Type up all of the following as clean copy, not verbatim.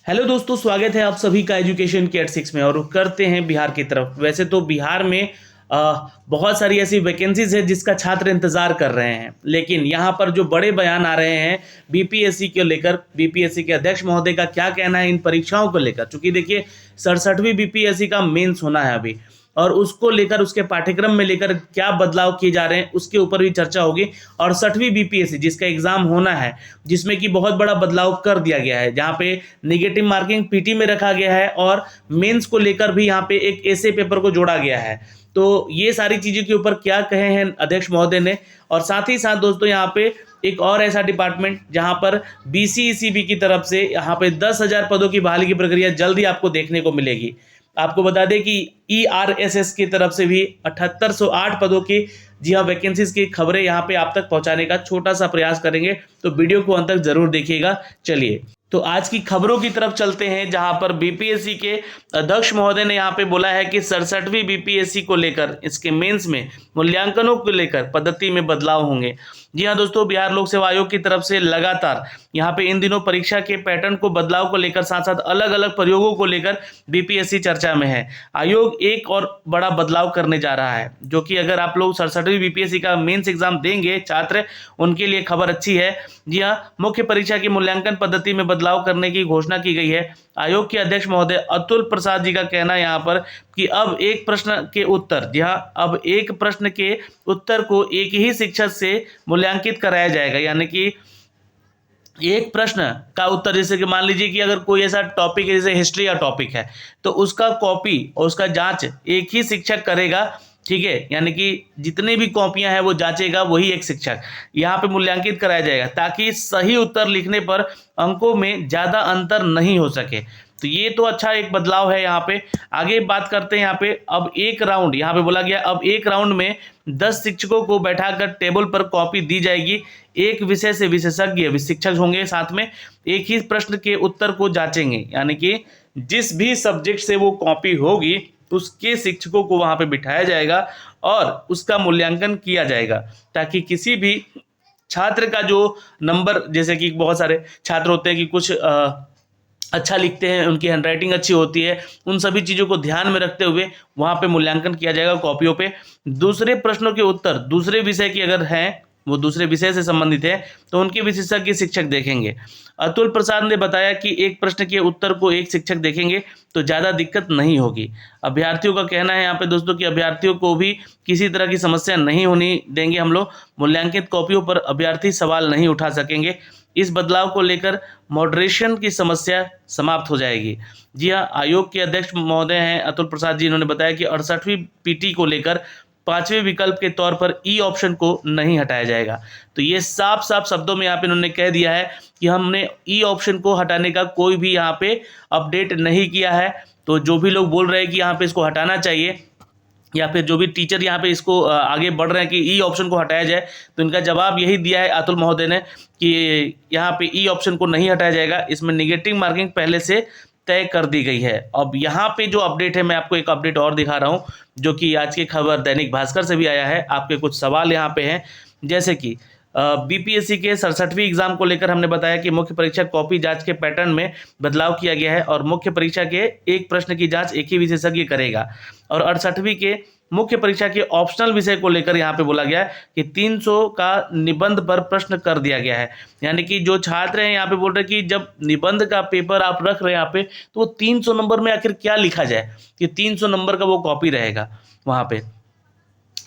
Hello दोस्तों, स्वागत है आप सभी का एजुकेशन के 6 में। और करते हैं बिहार की तरफ। वैसे तो बिहार में बहुत सारी ऐसी वैकेंसीज है जिसका छात्र इंतजार कर रहे हैं, लेकिन यहाँ पर जो बड़े बयान आ रहे हैं बीपीएससी को लेकर, बीपीएससी के अध्यक्ष महोदय का क्या कहना है इन परीक्षाओं को लेकर। चूंकि देखिए 67वीं बीपीएससी का मेंस होना है अभी, और उसको लेकर, उसके पाठ्यक्रम में लेकर क्या बदलाव किए जा रहे हैं उसके ऊपर भी चर्चा होगी। और 60वीं बीपीएससी जिसका एग्जाम होना है, जिसमें कि बहुत बड़ा बदलाव कर दिया गया है, जहाँ पे नेगेटिव मार्किंग पीटी में रखा गया है और मेंस को लेकर भी यहाँ पे एक ऐसे पेपर को जोड़ा गया है। तो ये सारी चीज़ों के ऊपर क्या कहे हैं अध्यक्ष महोदय ने। और साथ ही साथ दोस्तों यहाँ पे एक और ऐसा डिपार्टमेंट जहाँ पर बीसीईसीबी की तरफ से यहाँ पे 10,000 पदों की बहाली की प्रक्रिया जल्दी आपको देखने को मिलेगी। आपको बता दें कि ईआरएसएस की तरफ से भी 7808 पदों की, जी हाँ, वैकेंसीज की खबरें यहाँ पे आप तक पहुंचाने का छोटा सा प्रयास करेंगे, तो वीडियो को अंत तक जरूर देखिएगा। चलिए तो आज की खबरों की तरफ चलते हैं, जहां पर बीपीएससी के अध्यक्ष महोदय ने यहाँ पे बोला है कि 67वीं बीपीएससी को लेकर, इसके मेंस में मूल्यांकनों को लेकर पद्धति में बदलाव होंगे। जी हाँ दोस्तों, बिहार लोक सेवा आयोग की तरफ से लगातार यहाँ पे इन दिनों परीक्षा के पैटर्न को बदलाव को लेकर, साथ साथ अलग अलग प्रयोगों को लेकर बीपीएससी चर्चा में है। आयोग एक और बड़ा बदलाव करने जा रहा है, जो कि अगर आप लोग 67वीं बीपीएससी का मेंस एग्जाम देंगे छात्र, उनके लिए खबर अच्छी है। जी हाँ, मुख्य परीक्षा की मूल्यांकन पद्धति में बदलाव करने की घोषणा की गई है। आयोग के अध्यक्ष महोदय अतुल प्रसाद जी का कहना है यहाँ पर कि अब एक प्रश्न के उत्तर, जी हाँ, अब एक प्रश्न के उत्तर को एक ही शिक्षक से मूल्यांकित कराया जाएगा। यानी कि एक प्रश्न का उत्तर, जैसे कि मान लीजिए कि अगर कोई ऐसा टॉपिक है, जैसे हिस्ट्री का टॉपिक है, तो उसका कॉपी और उसका जांच एक ही शिक्षक करेगा। ठीक है, यानी कि जितने भी कॉपियां हैं वो जांचेगा वही एक शिक्षक, यहाँ पे मूल्यांकित कराया जाएगा, ताकि सही उत्तर लिखने पर अंकों में ज़्यादा अंतर नहीं हो सके। तो ये तो अच्छा एक बदलाव है। यहाँ पे आगे बात करते हैं। यहाँ पे अब एक राउंड, यहाँ पे बोला गया अब एक राउंड में 10 शिक्षकों को बैठाकर टेबल पर कॉपी दी जाएगी। एक विषय से विशेषज्ञ शिक्षक होंगे, साथ में एक ही प्रश्न के उत्तर को जांचेंगे। यानी कि जिस भी सब्जेक्ट से वो कॉपी होगी उसके शिक्षकों को वहां पे बिठाया जाएगा और उसका मूल्यांकन किया जाएगा, ताकि किसी भी छात्र का जो नंबर, जैसे कि बहुत सारे छात्र होते हैं कि कुछ अच्छा लिखते हैं, उनकी हैंडराइटिंग अच्छी होती है, उन सभी चीज़ों को ध्यान में रखते हुए वहाँ पे मूल्यांकन किया जाएगा कॉपियों पे। दूसरे प्रश्नों के उत्तर दूसरे विषय की अगर हैं, वो दूसरे विषय से संबंधित है, तो उनके विशेषज्ञ शिक्षक देखेंगे। अतुल प्रसाद ने बताया कि एक प्रश्न के उत्तर को एक शिक्षक देखेंगे तो ज़्यादा दिक्कत नहीं होगी। अभ्यर्थियों का कहना है यहाँ पे दोस्तों कि अभ्यर्थियों को भी किसी तरह की समस्या नहीं होनी देंगे हम लोग। मूल्यांकित कॉपियों पर अभ्यर्थी सवाल नहीं उठा सकेंगे। इस बदलाव को लेकर मॉडरेशन की समस्या समाप्त हो जाएगी। जी हाँ, आयोग के अध्यक्ष महोदय हैं अतुल प्रसाद जी, इन्होंने बताया कि 68वीं पीटी को लेकर 5वें विकल्प के तौर पर ई ऑप्शन को नहीं हटाया जाएगा। तो ये साफ साफ शब्दों में यहाँ पे इन्होंने कह दिया है कि हमने ई ऑप्शन को हटाने का कोई भी यहाँ पे अपडेट नहीं किया है। तो जो भी लोग बोल रहे हैं कि यहाँ पे इसको हटाना चाहिए, या फिर जो भी टीचर यहाँ पे इसको आगे बढ़ रहे हैं कि ई ऑप्शन को हटाया जाए, तो इनका जवाब यही दिया है अतुल महोदय ने कि यहाँ पे ई ऑप्शन को नहीं हटाया जाएगा। इसमें नेगेटिव मार्किंग पहले से तय कर दी गई है। अब यहाँ पे जो अपडेट है, मैं आपको एक अपडेट और दिखा रहा हूँ, जो कि आज की खबर दैनिक भास्कर से भी आया है। आपके कुछ सवाल यहाँ पे हैं, जैसे कि बीपीएससी के 67वीं एग्जाम को लेकर हमने बताया कि मुख्य परीक्षा कॉपी जांच के पैटर्न में बदलाव किया गया है और मुख्य परीक्षा के एक प्रश्न की जांच एक ही विशेषज्ञ करेगा। और 68वीं के मुख्य परीक्षा के ऑप्शनल विषय को लेकर यहाँ पे बोला गया है कि 300 का निबंध पर प्रश्न कर दिया गया है। यानी कि जो छात्र हैं यहाँ पे बोल रहे हैं कि जब निबंध का पेपर आप रख रहे हैं यहाँ पे, तो वो 300 नंबर में आखिर क्या लिखा जाए, कि 300 नंबर का वो कॉपी रहेगा वहाँ पे।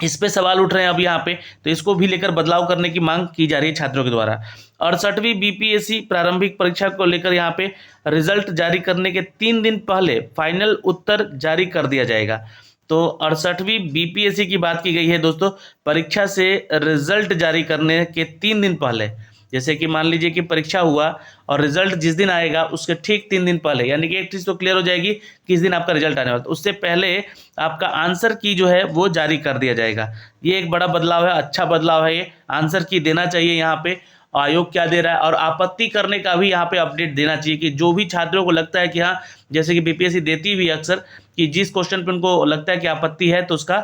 इस पे सवाल उठ रहे हैं अब यहाँ पे, तो इसको भी लेकर बदलाव करने की मांग की जा रही है छात्रों के द्वारा। 68वीं बीपीएससी प्रारंभिक परीक्षा को लेकर यहाँ पे रिजल्ट जारी करने के 3 दिन पहले फाइनल उत्तर जारी कर दिया जाएगा। तो 68वीं बीपीएससी की बात की गई है दोस्तों, परीक्षा से रिजल्ट जारी करने के 3 दिन पहले। जैसे कि मान लीजिए कि परीक्षा हुआ और रिजल्ट जिस दिन आएगा उसके ठीक 3 दिन पहले, यानी कि एक चीज़ तो क्लियर हो जाएगी किस दिन आपका रिजल्ट आने वाला, तो उससे पहले आपका आंसर की जो है वो जारी कर दिया जाएगा। ये एक बड़ा बदलाव है, अच्छा बदलाव है ये। आंसर की देना चाहिए यहाँ पे, आयोग क्या दे रहा है, और आपत्ति करने का भी यहाँ पे अपडेट देना चाहिए कि जो भी छात्रों को लगता है कि हाँ, जैसे कि बीपीएससी देती हुई अक्सर कि जिस क्वेश्चन पे उनको लगता है कि आपत्ति है तो उसका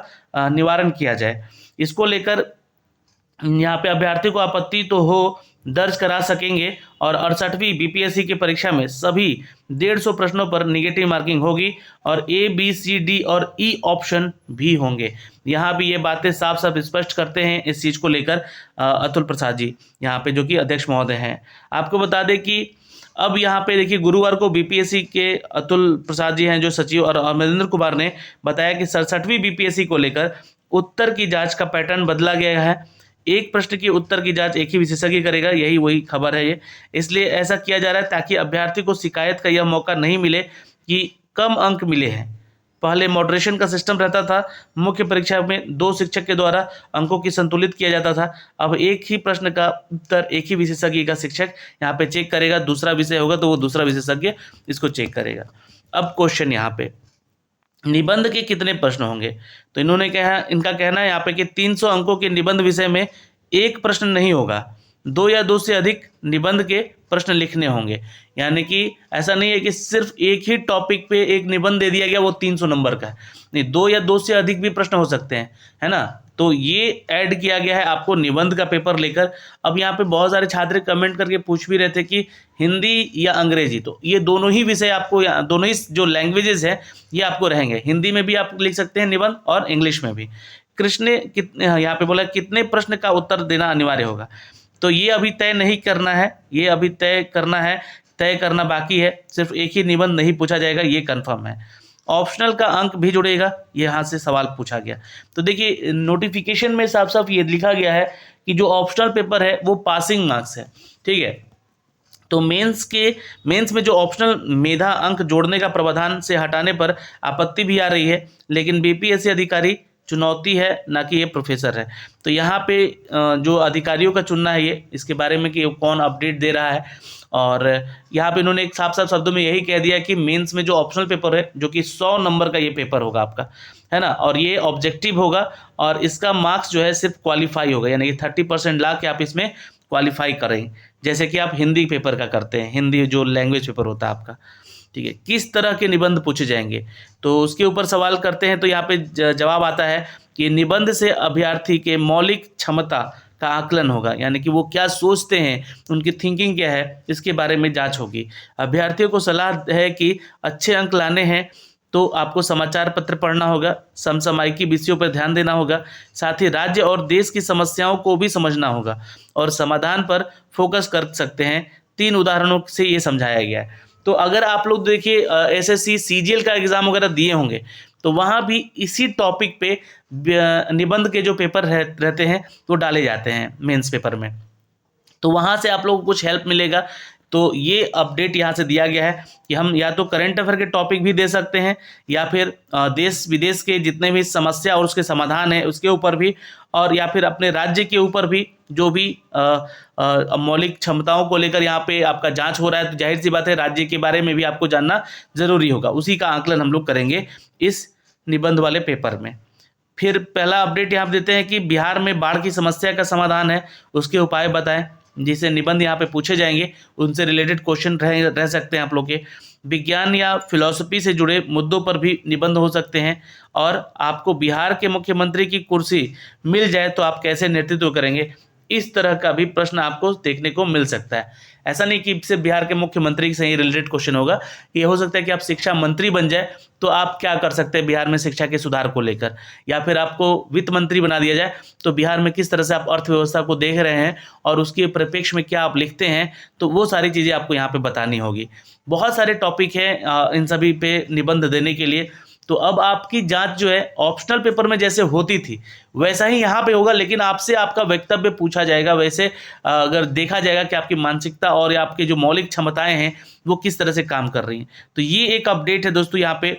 निवारण किया जाए। इसको लेकर यहाँ पे अभ्यर्थी को आपत्ति तो हो, दर्ज करा सकेंगे और 68वीं बीपीएससी की परीक्षा में सभी 150 प्रश्नों पर निगेटिव मार्किंग होगी और ए बी सी डी और ई ऑप्शन भी होंगे। यहाँ भी ये बातें साफ साफ स्पष्ट करते हैं इस चीज़ को लेकर अतुल प्रसाद जी यहाँ पे, जो कि अध्यक्ष महोदय हैं। आपको बता दें कि अब यहाँ पे देखिए गुरुवार को बीपीएससी के अतुल प्रसाद जी हैं जो सचिव और अमरेंद्र कुमार ने बताया कि 67वीं बीपीएससी को लेकर उत्तर की जांच का पैटर्न बदला गया है। एक प्रश्न की उत्तर की जांच एक ही विशेषज्ञ करेगा, यही वही खबर है ये। इसलिए ऐसा किया जा रहा है ताकि अभ्यर्थी को शिकायत का यह मौका नहीं मिले कि कम अंक मिले हैं। पहले मॉडरेशन का सिस्टम रहता था, मुख्य परीक्षा में 2 शिक्षक के द्वारा अंकों की संतुलित किया जाता था। अब एक ही प्रश्न का उत्तर एक ही विशेषज्ञ का शिक्षक यहाँ पे चेक करेगा, दूसरा विषय होगा तो वो दूसरा विशेषज्ञ इसको चेक करेगा। अब क्वेश्चन यहाँ पे निबंध के कितने प्रश्न होंगे, तो इनका कहना है यहाँ पे कि 300 अंकों के निबंध विषय में एक प्रश्न नहीं होगा, 2 या 2 से अधिक निबंध के प्रश्न लिखने होंगे। यानी कि ऐसा नहीं है कि सिर्फ एक ही टॉपिक पे एक निबंध दे दिया गया वो 300 नंबर का है, नहीं 2 या 2 से अधिक भी प्रश्न हो सकते हैं, है ना। तो ये ऐड किया गया है आपको निबंध का पेपर लेकर। अब यहाँ पे बहुत सारे छात्र कमेंट करके पूछ भी रहे थे कि हिंदी या अंग्रेजी, तो ये दोनों ही विषय आपको, दोनों ही जो लैंग्वेजेस है ये आपको रहेंगे। हिंदी में भी आप लिख सकते हैं निबंध और इंग्लिश में भी। कृष्ण ने कितने यहाँ पे बोला कितने प्रश्न का उत्तर देना अनिवार्य होगा, तो ये अभी तय नहीं करना है, ये अभी तय करना बाकी है। सिर्फ एक ही निबंध नहीं पूछा जाएगा, ये कंफर्म है। ऑप्शनल का अंक भी जुड़ेगा, यहाँ से सवाल पूछा गया। तो देखिए नोटिफिकेशन में साफ साफ ये लिखा गया है कि जो ऑप्शनल पेपर है वो पासिंग मार्क्स है, ठीक है। तो मेंस में जो ऑप्शनल मेधा अंक जोड़ने का प्रावधान से हटाने पर आपत्ति भी आ रही है, लेकिन बीपीएससी अधिकारी चुनौती है, ना कि ये प्रोफेसर है। तो यहाँ पे जो अधिकारियों का चुनना है ये, इसके बारे में कि कौन अपडेट दे रहा है। और यहाँ पे इन्होंने एक साफ साफ शब्दों में यही कह दिया कि मेंस में जो ऑप्शनल पेपर है, जो कि 100 नंबर का ये पेपर होगा आपका, है ना, और ये ऑब्जेक्टिव होगा और इसका मार्क्स जो है सिर्फ क्वालिफाई होगा, यानी कि 30% ला के आप इसमें क्वालिफाई करें, जैसे कि आप हिंदी पेपर का करते हैं, हिंदी जो लैंग्वेज पेपर होता है आपका, ठीक है। किस तरह के निबंध पूछे जाएंगे, तो उसके ऊपर सवाल करते हैं। तो यहाँ पे जवाब आता है कि निबंध से अभ्यर्थी के मौलिक क्षमता का आकलन होगा, यानी कि वो क्या सोचते हैं, उनकी थिंकिंग क्या है, इसके बारे में जांच होगी। अभ्यर्थियों को सलाह है कि अच्छे अंक लाने हैं तो आपको समाचार पत्र पढ़ना होगा, समसामयिकी विषयों पर ध्यान देना होगा, साथ ही राज्य और देश की समस्याओं को भी समझना होगा और समाधान पर फोकस कर सकते हैं। 3 उदाहरणों से ये समझाया गया है। तो अगर आप लोग देखिए एसएससी सीजीएल का एग्ज़ाम वगैरह दिए होंगे तो वहाँ भी इसी टॉपिक पे निबंध के जो पेपर रहते हैं वो डाले जाते हैं मेंस पेपर में, तो वहाँ से आप लोगों को कुछ हेल्प मिलेगा। तो ये अपडेट यहाँ से दिया गया है कि हम या तो करंट अफेयर के टॉपिक भी दे सकते हैं या फिर देश विदेश के जितने भी समस्या और उसके समाधान है उसके ऊपर भी, और या फिर अपने राज्य के ऊपर भी जो भी मौलिक क्षमताओं को लेकर यहाँ पे आपका जांच हो रहा है, तो जाहिर सी बात है राज्य के बारे में भी आपको जानना जरूरी होगा। उसी का आकलन हम लोग करेंगे इस निबंध वाले पेपर में। फिर पहला अपडेट यहाँ देते हैं कि बिहार में बाढ़ की समस्या का समाधान है, उसके उपाय बताएं, जिसे निबंध यहाँ पे पूछे जाएंगे, उनसे रिलेटेड क्वेश्चन रह सकते हैं आप लोग के। विज्ञान या फिलॉसफी से जुड़े मुद्दों पर भी निबंध हो सकते हैं, और आपको बिहार के मुख्यमंत्री की कुर्सी मिल जाए तो आप कैसे नेतृत्व करेंगे, इस तरह का भी प्रश्न आपको देखने को मिल सकता है। ऐसा नहीं कि सिर्फ बिहार के मुख्यमंत्री से ही रिलेटेड क्वेश्चन होगा, ये हो सकता है कि आप शिक्षा मंत्री बन जाए तो आप क्या कर सकते हैं बिहार में शिक्षा के सुधार को लेकर, या फिर आपको वित्त मंत्री बना दिया जाए तो बिहार में किस तरह से आप अर्थव्यवस्था को देख रहे हैं और उसके परिप्रेक्ष्य में क्या आप लिखते हैं, तो वो सारी चीज़ें आपको यहाँ पे बतानी होगी। बहुत सारे टॉपिक हैं इन सभी पे निबंध देने के लिए। तो अब आपकी जांच जो है ऑप्शनल पेपर में जैसे होती थी वैसा ही यहाँ पे होगा, लेकिन आपसे आपका वक्तव्य पूछा जाएगा। वैसे अगर देखा जाएगा कि आपकी मानसिकता और आपके जो मौलिक क्षमताएं हैं वो किस तरह से काम कर रही हैं। तो ये एक अपडेट है दोस्तों यहाँ पे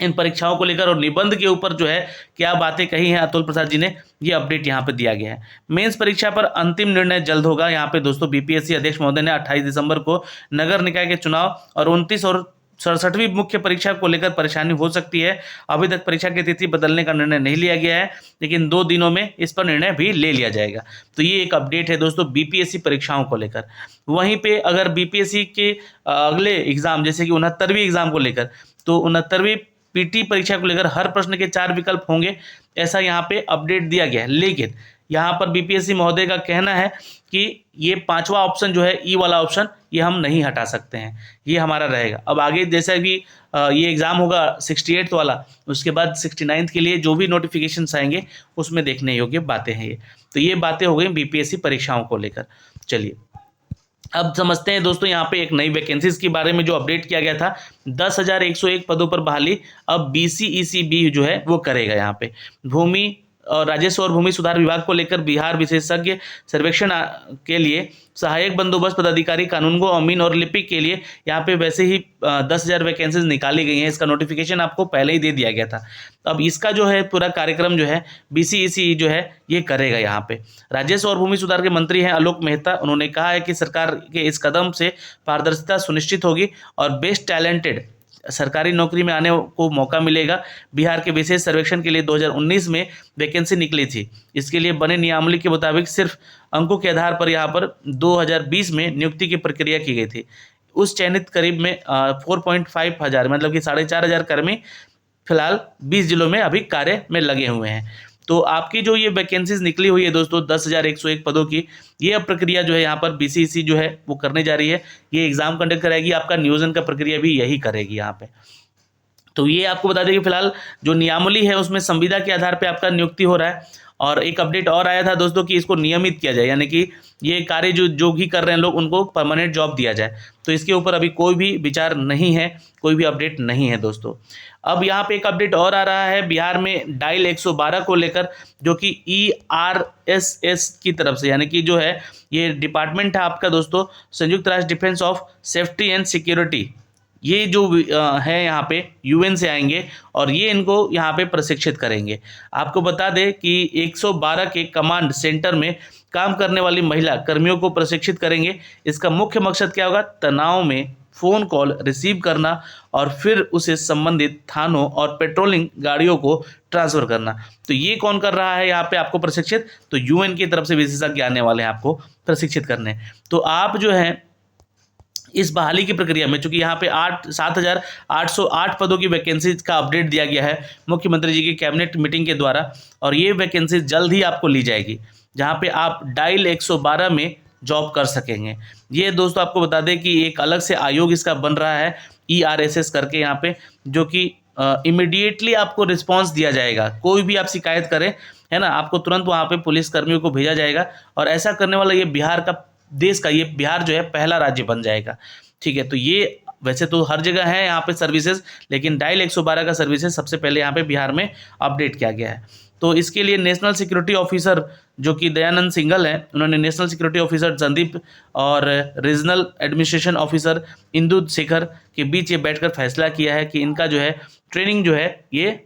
इन परीक्षाओं को लेकर, और निबंध के ऊपर जो है क्या बातें कही हैं अतुल प्रसाद जी ने, ये अपडेट यहाँ पे दिया गया है। मेंस परीक्षा पर अंतिम निर्णय जल्द होगा। यहाँ पे दोस्तों बीपीएससी अध्यक्ष महोदय ने 28 दिसंबर को नगर निकाय के चुनाव और 29 और 67वीं मुख्य परीक्षा को लेकर परेशानी हो सकती है। अभी तक परीक्षा की तिथि बदलने का निर्णय नहीं लिया गया है, लेकिन 2 दिनों में इस पर निर्णय भी ले लिया जाएगा। तो ये एक अपडेट है दोस्तों बीपीएससी परीक्षाओं को लेकर। वहीं पे अगर बीपीएससी के अगले एग्जाम जैसे कि 69वीं एग्जाम को लेकर, तो 69वीं पीटी परीक्षा को लेकर हर प्रश्न के 4 विकल्प होंगे, ऐसा यहाँ पे अपडेट दिया गया है। लेकिन यहाँ पर बीपीएससी महोदय का कहना है कि ये 5वां ऑप्शन जो है ई वाला ऑप्शन, ये हम नहीं हटा सकते हैं, ये हमारा रहेगा। अब आगे जैसा कि ये एग्ज़ाम होगा 68 वाला, उसके बाद 69 के लिए जो भी नोटिफिकेशंस आएंगे उसमें देखने योग्य बातें हैं ये। तो ये बातें हो गई बीपीएससी परीक्षाओं को लेकर। चलिए अब समझते हैं दोस्तों यहाँ पे एक नई वैकेंसीज के बारे में जो अपडेट किया गया था। 10,101 पदों पर बहाली अब BCECB जो है वो करेगा। यहाँ पे भूमि और राजस्व और भूमि सुधार विभाग को लेकर बिहार विशेषज्ञ सर्वेक्षण के लिए सहायक बंदोबस्त पदाधिकारी, कानूनगो, अमीन और लिपिक के लिए यहाँ पे वैसे ही 10,000 वैकेंसीज निकाली गई हैं। इसका नोटिफिकेशन आपको पहले ही दे दिया गया था। अब इसका जो है पूरा कार्यक्रम जो है BCECB जो है ये करेगा। यहाँ पे राजस्व और भूमि सुधार के मंत्री हैं आलोक मेहता। उन्होंने कहा है कि सरकार के इस कदम से पारदर्शिता सुनिश्चित होगी और बेस्ट टैलेंटेड सरकारी नौकरी में आने को मौका मिलेगा। बिहार के विशेष सर्वेक्षण के लिए 2019 में वैकेंसी निकली थी। इसके लिए बने नियमावली के मुताबिक सिर्फ अंकों के आधार पर यहाँ पर 2020 में नियुक्ति की प्रक्रिया की गई थी। उस चयनित करीब में 4.5 हज़ार मतलब कि 4,500 कर्मी फिलहाल 20 जिलों में अभी कार्य में लगे हुए हैं। तो आपकी जो ये वैकेंसीज निकली हुई है दोस्तों 10,101 पदों की, ये अब प्रक्रिया जो है यहाँ पर BCECB जो है वो करने जा रही है। ये एग्जाम कंडक्ट कराएगी, आपका नियोजन का प्रक्रिया भी यही करेगी यहाँ पे। तो ये आपको बता दें कि फिलहाल जो नियमावली है उसमें संविदा के आधार पे आपका नियुक्ति हो रहा है। और एक अपडेट और आया था दोस्तों कि इसको नियमित किया जाए, यानी कि ये कार्य जो भी कर रहे हैं लोग उनको परमानेंट जॉब दिया जाए। तो इसके ऊपर अभी कोई भी विचार नहीं है, कोई भी अपडेट नहीं है दोस्तों। अब यहाँ पे एक अपडेट और आ रहा है बिहार में डायल 112 को लेकर, जो कि ERSS की तरफ से, यानी कि जो है ये डिपार्टमेंट है आपका दोस्तों संयुक्त राष्ट्र defence of safety and security. ये जो है यहाँ पे UN से आएंगे और ये इनको यहाँ पे प्रशिक्षित करेंगे। आपको बता दें कि 112 के कमांड सेंटर में काम करने वाली महिला कर्मियों को प्रशिक्षित करेंगे। इसका मुख्य मकसद क्या होगा? तनाव में फ़ोन कॉल रिसीव करना और फिर उसे संबंधित थानों और पेट्रोलिंग गाड़ियों को ट्रांसफ़र करना। तो ये कौन कर रहा है यहाँ पे आपको प्रशिक्षित? तो UN की तरफ से विशेषज्ञ आने वाले हैं आपको प्रशिक्षित करने। तो आप जो है इस बहाली की प्रक्रिया में, चूंकि यहाँ पे 7,808 पदों की वैकेंसी का अपडेट दिया गया है मुख्यमंत्री जी की कैबिनेट मीटिंग के द्वारा, और ये वैकेंसी जल्द ही आपको ली जाएगी जहाँ पे आप डायल 112 में जॉब कर सकेंगे। ये दोस्तों आपको बता दें कि एक अलग से आयोग इसका बन रहा है ERSS करके यहाँ पे, जो कि इमीडिएटली आपको रिस्पॉन्स दिया जाएगा। कोई भी आप शिकायत करें है ना, आपको तुरंत वहाँ पे पुलिस कर्मियों को भेजा जाएगा। और ऐसा करने वाला ये बिहार का, देश का, ये बिहार जो है पहला राज्य बन जाएगा। ठीक है, तो ये वैसे तो हर जगह है यहाँ पे सर्विसेज, लेकिन डायल 112 का सर्विसेज सबसे पहले यहाँ पे बिहार में अपडेट किया गया है। तो इसके लिए नेशनल सिक्योरिटी ऑफिसर जो कि दयानंद सिंघल हैं, उन्होंने नेशनल सिक्योरिटी ऑफिसर संदीप और regional administration officer Indu Shekhar के बीच ये बैठकर फैसला किया है कि इनका जो है ट्रेनिंग जो है ये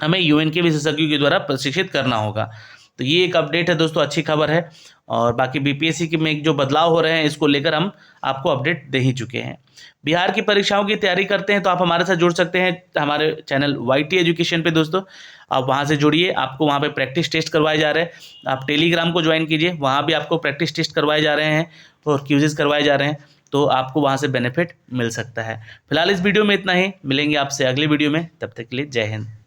हमें UN के विशेषज्ञों के द्वारा प्रशिक्षित करना होगा। तो ये एक अपडेट है दोस्तों, अच्छी खबर है। और बाकी BPSC के में जो बदलाव हो रहे हैं इसको लेकर हम आपको अपडेट दे ही चुके हैं। बिहार की परीक्षाओं की तैयारी करते हैं तो आप हमारे साथ जुड़ सकते हैं हमारे चैनल YT एजुकेशन पे दोस्तों। आप वहाँ से जुड़िए, आपको वहाँ पे प्रैक्टिस टेस्ट करवाए जा रहे हैं। आप टेलीग्राम को ज्वाइन कीजिए, वहाँ भी आपको प्रैक्टिस टेस्ट करवाए जा रहे हैं और क्विज़ेस करवाए जा रहे हैं, तो आपको वहाँ से बेनिफिट मिल सकता है। फिलहाल इस वीडियो में इतना ही, मिलेंगे आपसे अगली वीडियो में, तब तक के लिए जय हिंद।